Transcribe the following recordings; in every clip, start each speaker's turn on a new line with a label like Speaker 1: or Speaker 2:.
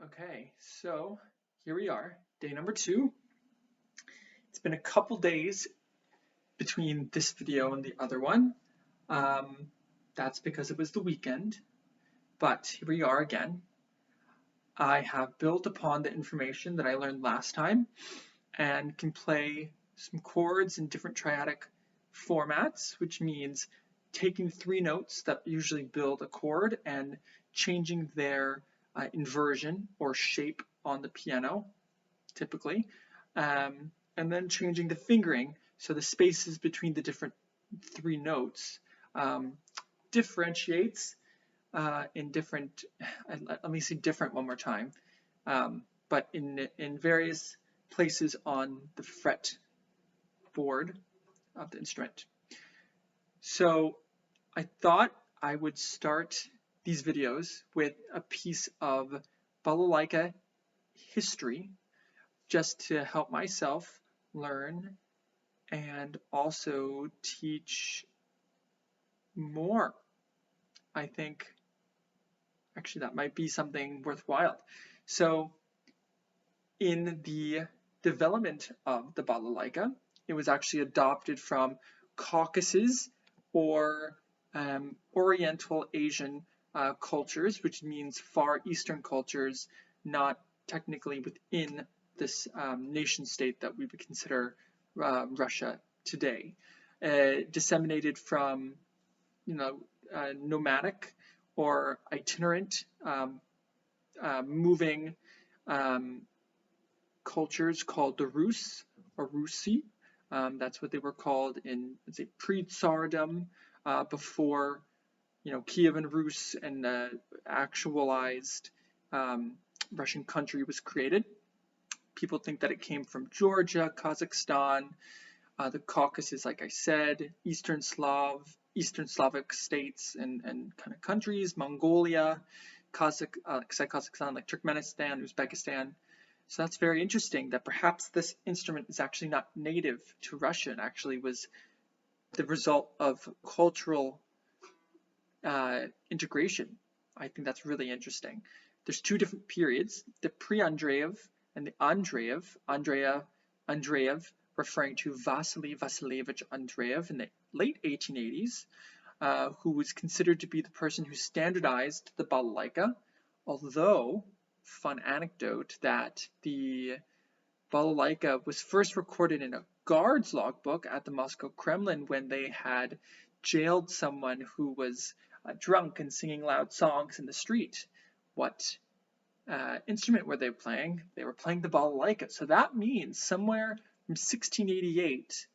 Speaker 1: Okay, so here we are, day number 2. It's been a couple days between this video and the other one. That's because it was the weekend, but here we are again. I have built upon the information that I learned last time and can play some chords in different triadic formats, which means taking 3 notes that usually build a chord and changing their inversion or shape on the piano, typically, and then changing the fingering so the spaces between the different 3 notes differentiates in different, let me see different one more time, but in various places on the fret board of the instrument. So I thought I would start these videos with a piece of Balalaika history just to help myself learn and also teach more. I think actually that might be something worthwhile. So in the development of the Balalaika, it was actually adopted from Caucasus or Oriental Asian cultures, which means Far Eastern cultures, not technically within this nation state that we would consider Russia today. Disseminated from, nomadic or itinerant moving cultures called the Rus or Rusi. That's what they were called in, let's say, pre-Tsardom, before, Kievan Rus and actualized Russian country was created. People think that it came from Georgia, Kazakhstan, the Caucasus, like I said, Eastern Slavic states and kind of countries, Mongolia, Kazakhstan, like Turkmenistan, Uzbekistan. So that's very interesting that perhaps this instrument is actually not native to Russia and actually was the result of cultural integration. I think that's really interesting. There's 2 different periods, the Pre-Andreyev and the Andreyev, referring to Vasily Vasilievich Andreyev in the late 1880s, who was considered to be the person who standardized the Balalaika, although, fun anecdote, that the Balalaika was first recorded in a guard's logbook at the Moscow Kremlin when they had jailed someone who was drunk and singing loud songs in the street. What instrument were they playing? They were playing the Balalaika. So that means somewhere from 1688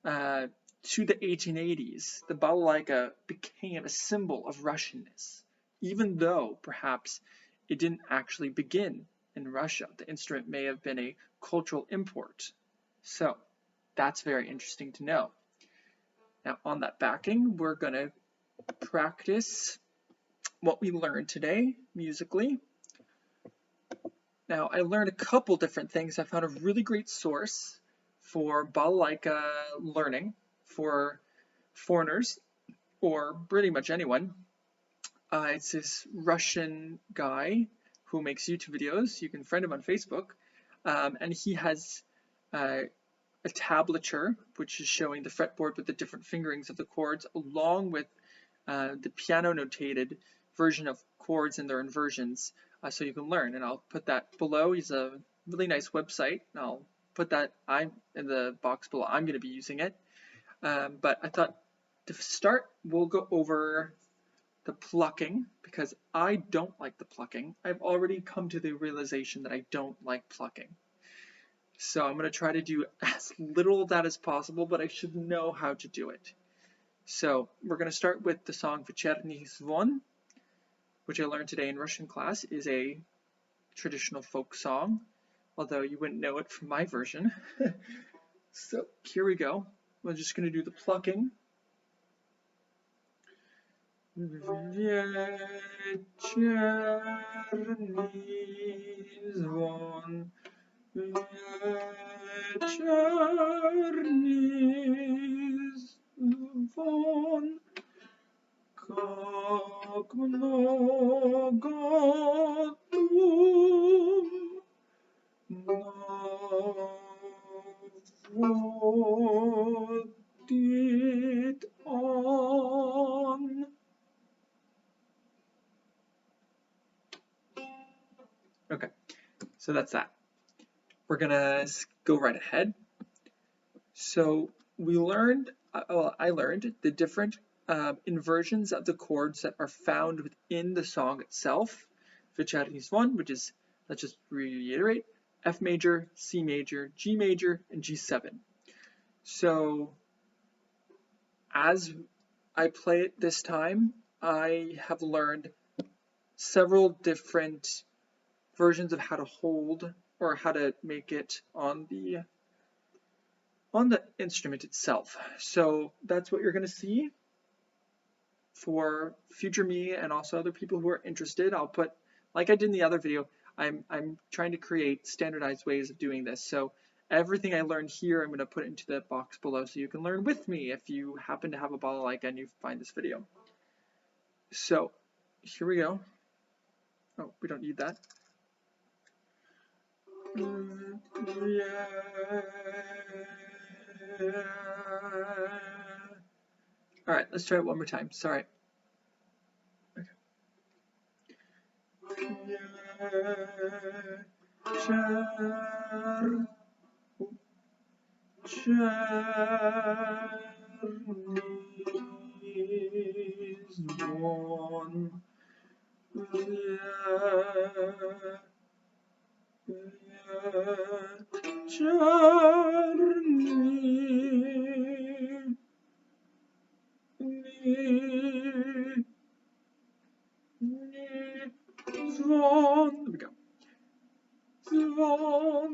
Speaker 1: to the 1880s, the Balalaika became a symbol of Russianness, even though perhaps it didn't actually begin in Russia. The instrument may have been a cultural import. So that's very interesting to know. Now on that backing, we're going to practice what we learned today musically. Now I learned a couple different things. I found a really great source for Balalaika learning for foreigners or pretty much anyone. It's this Russian guy who makes YouTube videos. You can friend him on Facebook. And he has a tablature, which is showing the fretboard with the different fingerings of the chords, along with the piano notated version of chords and their inversions, so you can learn. And I'll put that below. He's a really nice website. And I'll put that in the box below. I'm going to be using it. But I thought to start, we'll go over the plucking, because I don't like the plucking. I've already come to the realization that I don't like plucking. So I'm going to try to do as little of that as possible, but I should know how to do it. So we're going to start with the song Vecherni Zvon, which I learned today in Russian class is a traditional folk song, although you wouldn't know it from my version. So here we go. We're just going to do the plucking. Vecherni Zvon, Vecherni Zvon, как много Okay, so that's that. We're gonna go right ahead. So we learned, well, I learned the different inversions of the chords that are found within the song itself. Vecherni Zvon, which is, let's just reiterate, F major, C major, G major, and G7. So as I play it this time, I have learned several different versions of how to hold or how to make it on the instrument itself. So that's what you're going to see for future me and also other people who are interested. I'll put, like I did in the other video, I'm trying to create standardized ways of doing this. So everything I learned here, I'm going to put into the box below so you can learn with me if you happen to have a balalaika and you find this video. So here we go. Oh, we don't need that. All right, let's try it one more time. Sorry. Okay. Zvon. There we go. Zvon.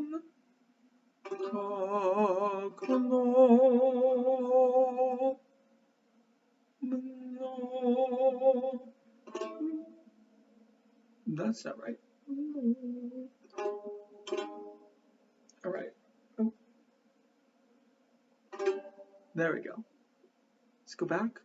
Speaker 1: That's not right. All right. Oh. There we go. Let's go back.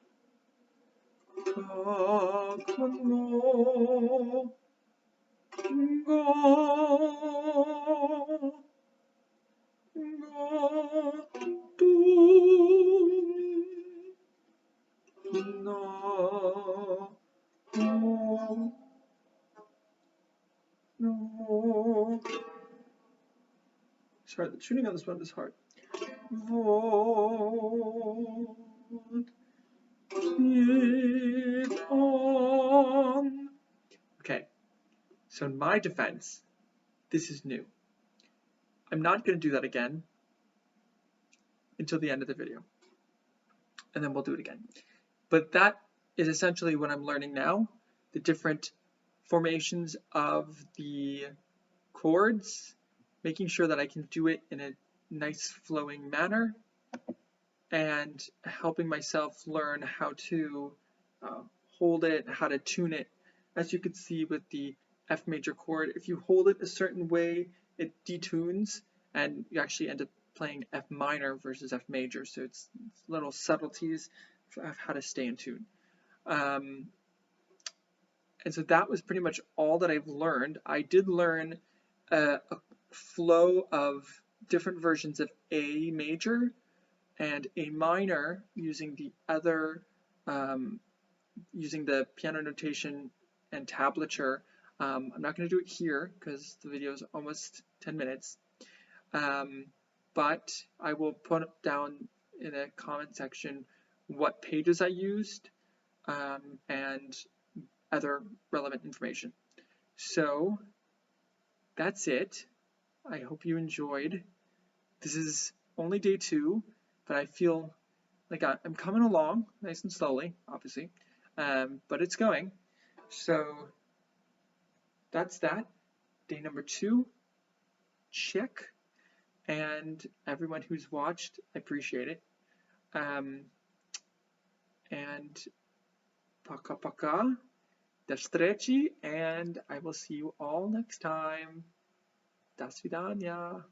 Speaker 1: Sorry, the tuning on this one is hard. Okay, so in my defense, this is new. I'm not going to do that again until the end of the video, and then we'll do it again. But that is essentially what I'm learning now, the different formations of the chords, making sure that I can do it in a nice flowing manner, and helping myself learn how to hold it, how to tune it. As you can see with the F major chord, if you hold it a certain way, it detunes, and you actually end up playing F minor versus F major. So it's little subtleties of how to stay in tune. And so that was pretty much all that I've learned. I did learn a flow of different versions of A major and A minor using the other, using the piano notation and tablature. I'm not going to do it here because the video is almost 10 minutes, but I will put down in the comment section what pages I used and other relevant information. So that's it. I hope you enjoyed. This is only day 2, but I feel like I'm coming along nice and slowly, obviously, but it's going. So that's that. Day number 2, check. And everyone who's watched, I appreciate it. And пока-пока, до встречи, and I will see you all next time. До свидания.